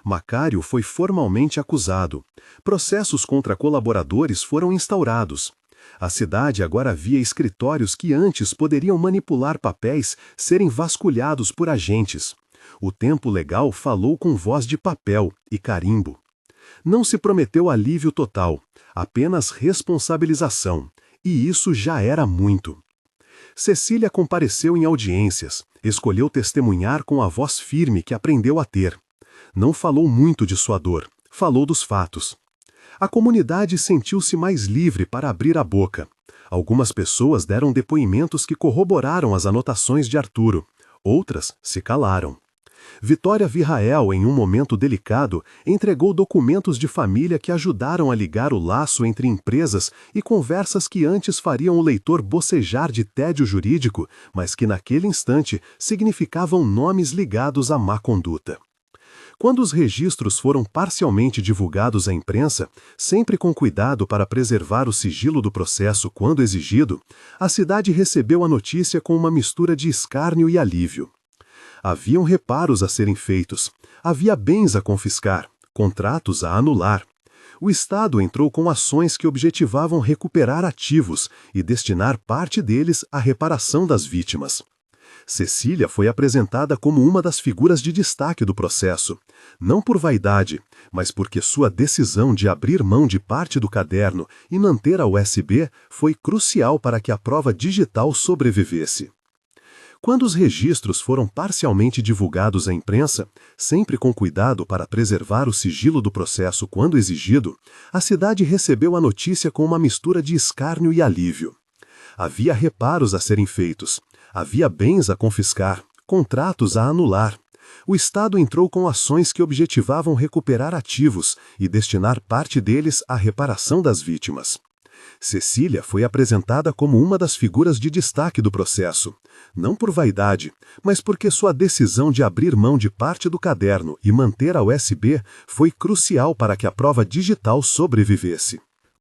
Macário foi formalmente acusado. Processos contra colaboradores foram instaurados. A cidade agora via escritórios que antes poderiam manipular papéis serem vasculhados por agentes. O tempo legal falou com voz de papel e carimbo. Não se prometeu alívio total, apenas responsabilização, e isso já era muito. Cecília compareceu em audiências, escolheu testemunhar com a voz firme que aprendeu a ter. Não falou muito de sua dor, falou dos fatos. A comunidade sentiu-se mais livre para abrir a boca. Algumas pessoas deram depoimentos que corroboraram as anotações de Arturo. Outras se calaram. Vitória Virrael, em um momento delicado, entregou documentos de família que ajudaram a ligar o laço entre empresas e conversas que antes fariam o leitor bocejar de tédio jurídico, mas que naquele instante significavam nomes ligados à má conduta. Quando os registros foram parcialmente divulgados à imprensa, sempre com cuidado para preservar o sigilo do processo quando exigido, a cidade recebeu a notícia com uma mistura de escárnio e alívio. Haviam reparos a serem feitos, havia bens a confiscar, contratos a anular. O Estado entrou com ações que objetivavam recuperar ativos e destinar parte deles à reparação das vítimas. Cecília foi apresentada como uma das figuras de destaque do processo, não por vaidade, mas porque sua decisão de abrir mão de parte do caderno e manter a USB foi crucial para que a prova digital sobrevivesse. Quando os registros foram parcialmente divulgados à imprensa, sempre com cuidado para preservar o sigilo do processo quando exigido, a cidade recebeu a notícia com uma mistura de escárnio e alívio. Havia reparos a serem feitos, havia bens a confiscar, contratos a anular. O Estado entrou com ações que objetivavam recuperar ativos e destinar parte deles à reparação das vítimas. Cecília foi apresentada como uma das figuras de destaque do processo, não por vaidade, mas porque sua decisão de abrir mão de parte do caderno e manter a USB foi crucial para que a prova digital sobrevivesse.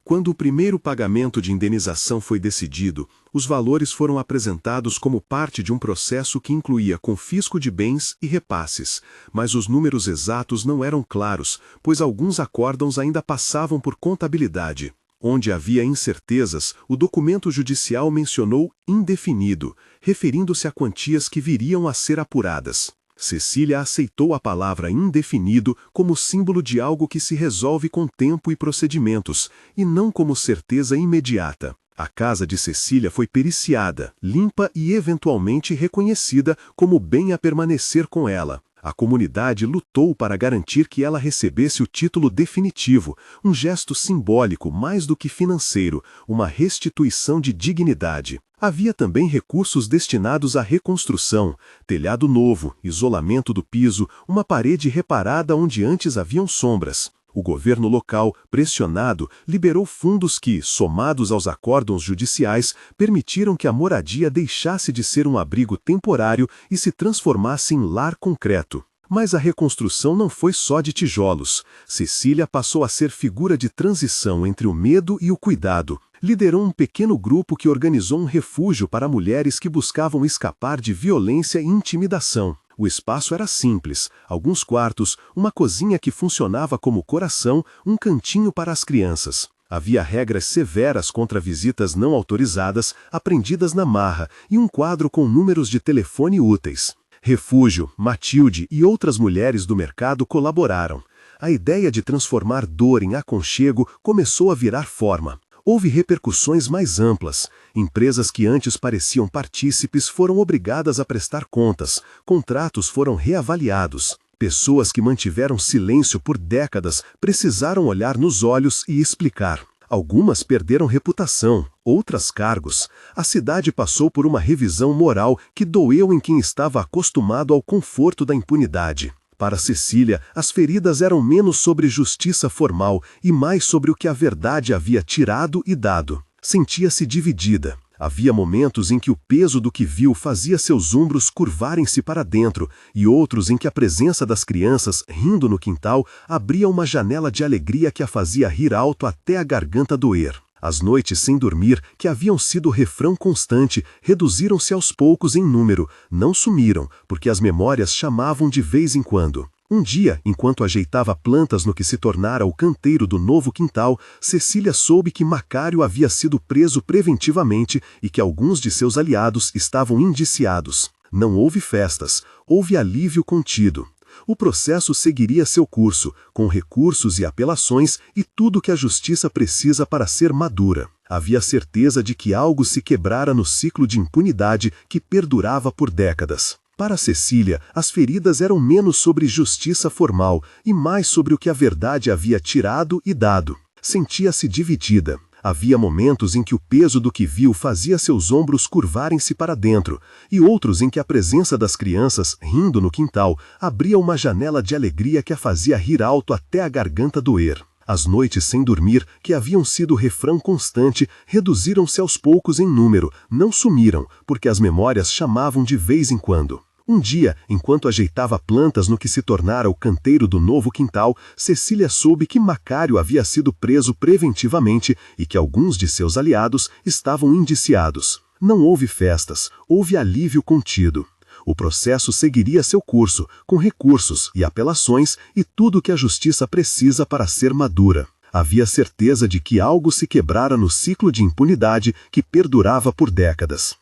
Quando o primeiro pagamento de indenização foi decidido, os valores foram apresentados como parte de um processo que incluía confisco de bens e repasses, mas os números exatos não eram claros, pois alguns acórdãos ainda passavam por contabilidade. Onde havia incertezas, o documento judicial mencionou indefinido, referindo-se a quantias que viriam a ser apuradas. Cecília aceitou a palavra indefinido como símbolo de algo que se resolve com tempo e procedimentos, e não como certeza imediata. A casa de Cecília foi periciada, limpa e eventualmente reconhecida como bem a permanecer com ela. A comunidade lutou para garantir que ela recebesse o título definitivo, um gesto simbólico mais do que financeiro, uma restituição de dignidade. Havia também recursos destinados à reconstrução, telhado novo, isolamento do piso, uma parede reparada onde antes haviam sombras. O governo local, pressionado, liberou fundos que, somados aos acórdãos judiciais, permitiram que a moradia deixasse de ser um abrigo temporário e se transformasse em lar concreto. Mas a reconstrução não foi só de tijolos. Cecília passou a ser figura de transição entre o medo e o cuidado. Liderou um pequeno grupo que organizou um refúgio para mulheres que buscavam escapar de violência e intimidação. O espaço era simples, alguns quartos, uma cozinha que funcionava como coração, um cantinho para as crianças. Havia regras severas contra visitas não autorizadas, aprendidas na marra, e um quadro com números de telefone úteis. Refúgio, Matilde e outras mulheres do mercado colaboraram. A ideia de transformar dor em aconchego começou a virar forma. Houve repercussões mais amplas. Empresas que antes pareciam partícipes foram obrigadas a prestar contas, contratos foram reavaliados. Pessoas que mantiveram silêncio por décadas precisaram olhar nos olhos e explicar. Algumas perderam reputação, outras cargos. A cidade passou por uma revisão moral que doeu em quem estava acostumado ao conforto da impunidade. Para Cecília, as feridas eram menos sobre justiça formal e mais sobre o que a verdade havia tirado e dado. Sentia-se dividida. Havia momentos em que o peso do que viu fazia seus ombros curvarem-se para dentro e outros em que a presença das crianças, rindo no quintal, abria uma janela de alegria que a fazia rir alto até a garganta doer. As noites sem dormir, que haviam sido refrão constante, reduziram-se aos poucos em número, não sumiram, porque as memórias chamavam de vez em quando. Um dia, enquanto ajeitava plantas no que se tornara o canteiro do novo quintal, Cecília soube que Macário havia sido preso preventivamente e que alguns de seus aliados estavam indiciados. Não houve festas, houve alívio contido. O processo seguiria seu curso, com recursos e apelações e tudo que a justiça precisa para ser madura. Havia certeza de que algo se quebrara no ciclo de impunidade que perdurava por décadas. Para Cecília, as feridas eram menos sobre justiça formal e mais sobre o que a verdade havia tirado e dado. Sentia-se dividida. Havia momentos em que o peso do que viu fazia seus ombros curvarem-se para dentro, e outros em que a presença das crianças, rindo no quintal, abria uma janela de alegria que a fazia rir alto até a garganta doer. As noites sem dormir, que haviam sido refrão constante, reduziram-se aos poucos em número, não sumiram, porque as memórias chamavam de vez em quando. Um dia, enquanto ajeitava plantas no que se tornara o canteiro do novo quintal, Cecília soube que Macário havia sido preso preventivamente e que alguns de seus aliados estavam indiciados. Não houve festas, houve alívio contido. O processo seguiria seu curso, com recursos e apelações e tudo o que a justiça precisa para ser madura. Havia certeza de que algo se quebrara no ciclo de impunidade que perdurava por décadas.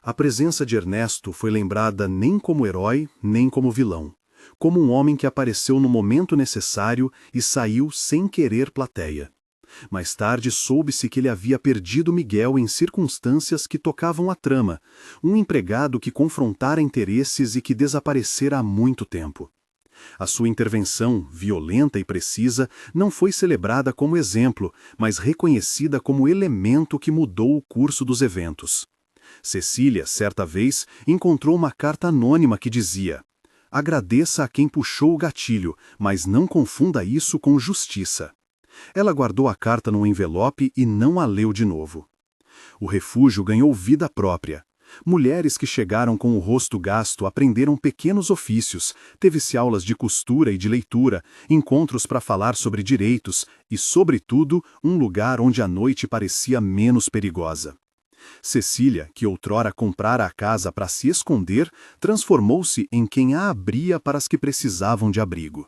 A presença de Ernesto foi lembrada nem como herói, nem como vilão. Como um homem que apareceu no momento necessário e saiu sem querer plateia. Mais tarde soube-se que ele havia perdido Miguel em circunstâncias que tocavam a trama, um empregado que confrontara interesses e que desaparecera há muito tempo. A sua intervenção, violenta e precisa, não foi celebrada como exemplo, mas reconhecida como elemento que mudou o curso dos eventos. Cecília, certa vez, encontrou uma carta anônima que dizia: "Agradeça a quem puxou o gatilho, mas não confunda isso com justiça." Ela guardou a carta num envelope e não a leu de novo. O refúgio ganhou vida própria. Mulheres que chegaram com o rosto gasto aprenderam pequenos ofícios, teve-se aulas de costura e de leitura, encontros para falar sobre direitos e, sobretudo, um lugar onde a noite parecia menos perigosa. Cecília, que outrora comprara a casa para se esconder, transformou-se em quem a abria para as que precisavam de abrigo.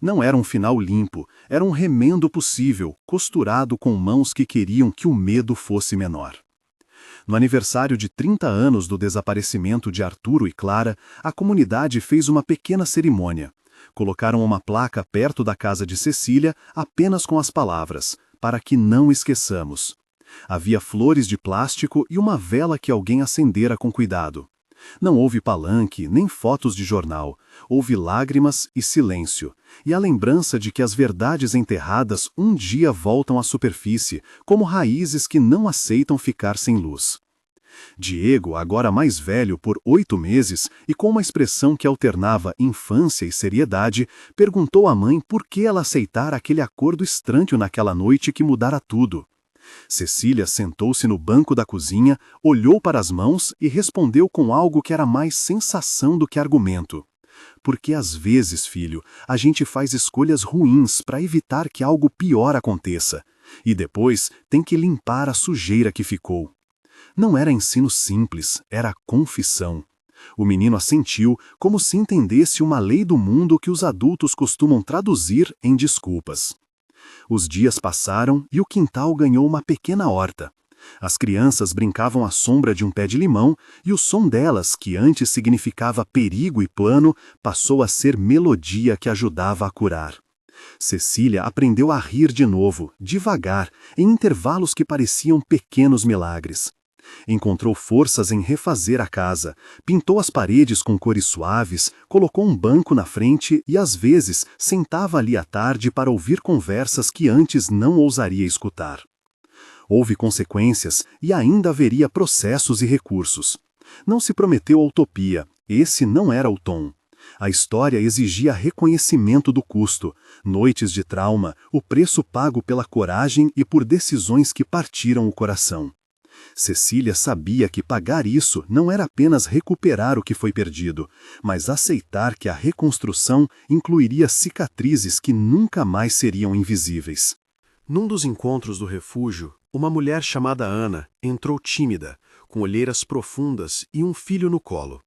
Não era um final limpo, era um remendo possível, costurado com mãos que queriam que o medo fosse menor. No aniversário de 30 anos do desaparecimento de Arturo e Clara, a comunidade fez uma pequena cerimônia. Colocaram uma placa perto da casa de Cecília apenas com as palavras: "Para que não esqueçamos." Havia flores de plástico e uma vela que alguém acendera com cuidado. Não houve palanque, nem fotos de jornal. Houve lágrimas e silêncio, e a lembrança de que as verdades enterradas um dia voltam à superfície, como raízes que não aceitam ficar sem luz. Diego, agora mais velho por 8 meses e com uma expressão que alternava infância e seriedade, perguntou à mãe por que ela aceitara aquele acordo estranho naquela noite que mudara tudo. Cecília sentou-se no banco da cozinha, olhou para as mãos e respondeu com algo que era mais sensação do que argumento. "Porque às vezes, filho, a gente faz escolhas ruins para evitar que algo pior aconteça, e depois tem que limpar a sujeira que ficou." Não era ensino simples, era confissão. O menino assentiu, como se entendesse uma lei do mundo que os adultos costumam traduzir em desculpas. Os dias passaram e o quintal ganhou uma pequena horta. As crianças brincavam à sombra de um pé de limão e o som delas, que antes significava perigo e plano, passou a ser melodia que ajudava a curar. Cecília aprendeu a rir de novo, devagar, em intervalos que pareciam pequenos milagres. Encontrou forças em refazer a casa, pintou as paredes com cores suaves, colocou um banco na frente e, às vezes, sentava ali à tarde para ouvir conversas que antes não ousaria escutar. Houve consequências e ainda haveria processos e recursos. Não se prometeu a utopia, esse não era o tom. A história exigia reconhecimento do custo, noites de trauma, o preço pago pela coragem e por decisões que partiram o coração. Cecília sabia que pagar isso não era apenas recuperar o que foi perdido, mas aceitar que a reconstrução incluiria cicatrizes que nunca mais seriam invisíveis. Num dos encontros do refúgio, uma mulher chamada Ana entrou tímida, com olheiras profundas e um filho no colo.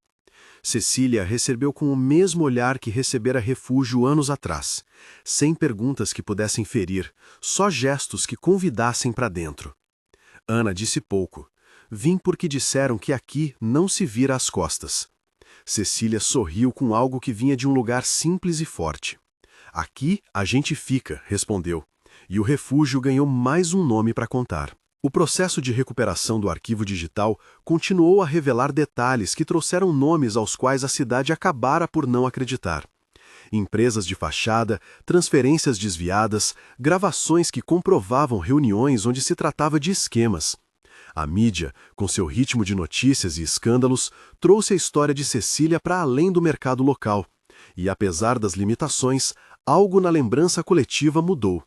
Cecília recebeu com o mesmo olhar que recebera refúgio anos atrás, sem perguntas que pudessem ferir, só gestos que convidassem para dentro. Ana disse pouco. "Vim porque disseram que aqui não se vira as costas." Cecília sorriu com algo que vinha de um lugar simples e forte. "Aqui a gente fica", respondeu, e o refúgio ganhou mais um nome para contar. O processo de recuperação do arquivo digital continuou a revelar detalhes que trouxeram nomes aos quais a cidade acabara por não acreditar. Empresas de fachada, transferências desviadas, gravações que comprovavam reuniões onde se tratava de esquemas. A mídia, com seu ritmo de notícias e escândalos, trouxe a história de Cecília para além do mercado local. E apesar das limitações, algo na lembrança coletiva mudou.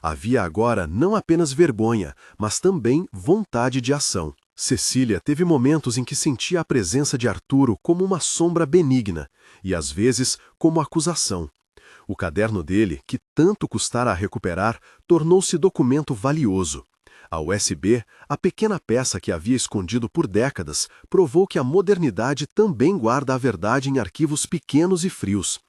Havia agora não apenas vergonha, mas também vontade de ação. Cecília teve momentos em que sentia a presença de Arturo como uma sombra benigna, e às vezes como acusação. O caderno dele, que tanto custara a recuperar, tornou-se documento valioso. A USB, a pequena peça que havia escondido por décadas, provou que a modernidade também guarda a verdade em arquivos pequenos e frios.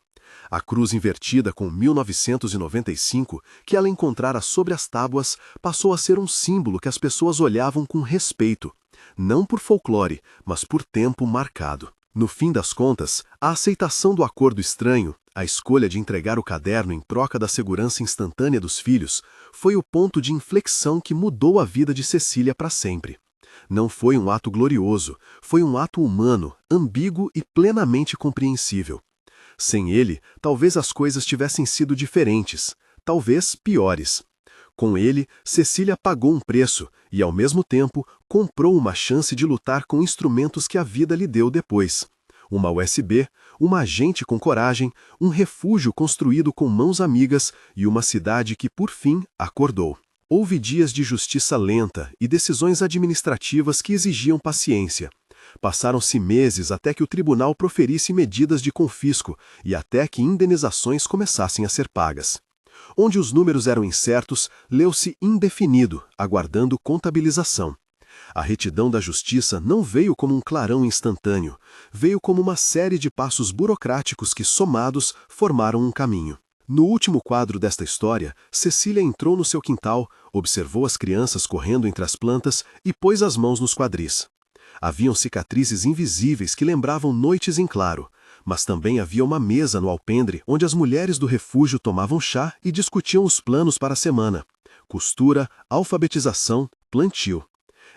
A cruz invertida com 1995, que ela encontrara sobre as tábuas, passou a ser um símbolo que as pessoas olhavam com respeito, não por folclore, mas por tempo marcado. No fim das contas, a aceitação do acordo estranho, a escolha de entregar o caderno em troca da segurança instantânea dos filhos, foi o ponto de inflexão que mudou a vida de Cecília para sempre. Não foi um ato glorioso, foi um ato humano, ambíguo e plenamente compreensível. Sem ele, talvez as coisas tivessem sido diferentes, talvez piores. Com ele, Cecília pagou um preço e, ao mesmo tempo, comprou uma chance de lutar com instrumentos que a vida lhe deu depois. Uma USB, uma agente com coragem, um refúgio construído com mãos amigas e uma cidade que, por fim, acordou. Houve dias de justiça lenta e decisões administrativas que exigiam paciência. Passaram-se meses até que o tribunal proferisse medidas de confisco e até que indenizações começassem a ser pagas. Onde os números eram incertos, leu-se indefinido, aguardando contabilização. A retidão da justiça não veio como um clarão instantâneo, veio como uma série de passos burocráticos que, somados, formaram um caminho. No último quadro desta história, Cecília entrou no seu quintal, observou as crianças correndo entre as plantas e pôs as mãos nos quadris. Haviam cicatrizes invisíveis que lembravam noites em claro, mas também havia uma mesa no alpendre onde as mulheres do refúgio tomavam chá e discutiam os planos para a semana. Costura, alfabetização, plantio.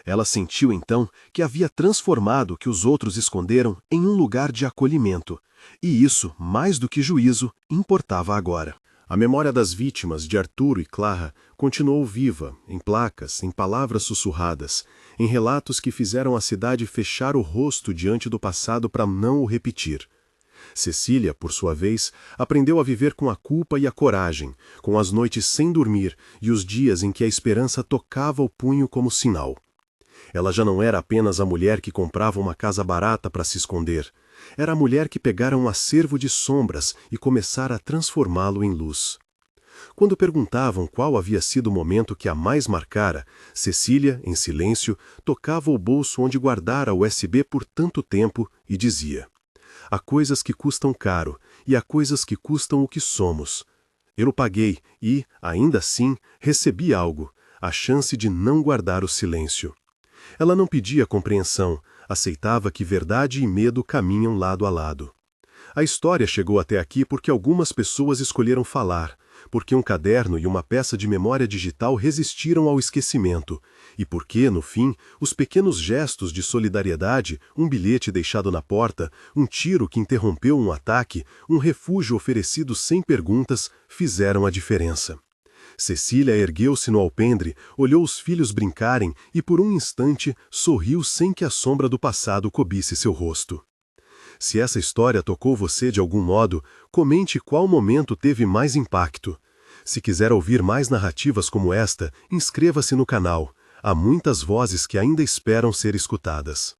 Ela sentiu então que havia transformado o que os outros esconderam em um lugar de acolhimento, e isso, mais do que juízo, importava agora. A memória das vítimas de Arturo e Clara continuou viva, em placas, em palavras sussurradas, em relatos que fizeram a cidade fechar o rosto diante do passado para não o repetir. Cecília, por sua vez, aprendeu a viver com a culpa e a coragem, com as noites sem dormir e os dias em que a esperança tocava o punho como sinal. Ela já não era apenas a mulher que comprava uma casa barata para se esconder. Era a mulher que pegara um acervo de sombras e começara a transformá-lo em luz. Quando perguntavam qual havia sido o momento que a mais marcara, Cecília, em silêncio, tocava o bolso onde guardara o USB por tanto tempo e dizia: há coisas que custam caro e há coisas que custam o que somos. Eu o paguei e, ainda assim, recebi algo, a chance de não guardar o silêncio. Ela não pedia compreensão, aceitava que verdade e medo caminham lado a lado. A história chegou até aqui porque algumas pessoas escolheram falar, porque um caderno e uma peça de memória digital resistiram ao esquecimento, e porque, no fim, os pequenos gestos de solidariedade, um bilhete deixado na porta, um tiro que interrompeu um ataque, um refúgio oferecido sem perguntas, fizeram a diferença. Cecília ergueu-se no alpendre, olhou os filhos brincarem e, por um instante, sorriu sem que a sombra do passado cobrisse seu rosto. Se essa história tocou você de algum modo, comente qual momento teve mais impacto. Se quiser ouvir mais narrativas como esta, inscreva-se no canal. Há muitas vozes que ainda esperam ser escutadas.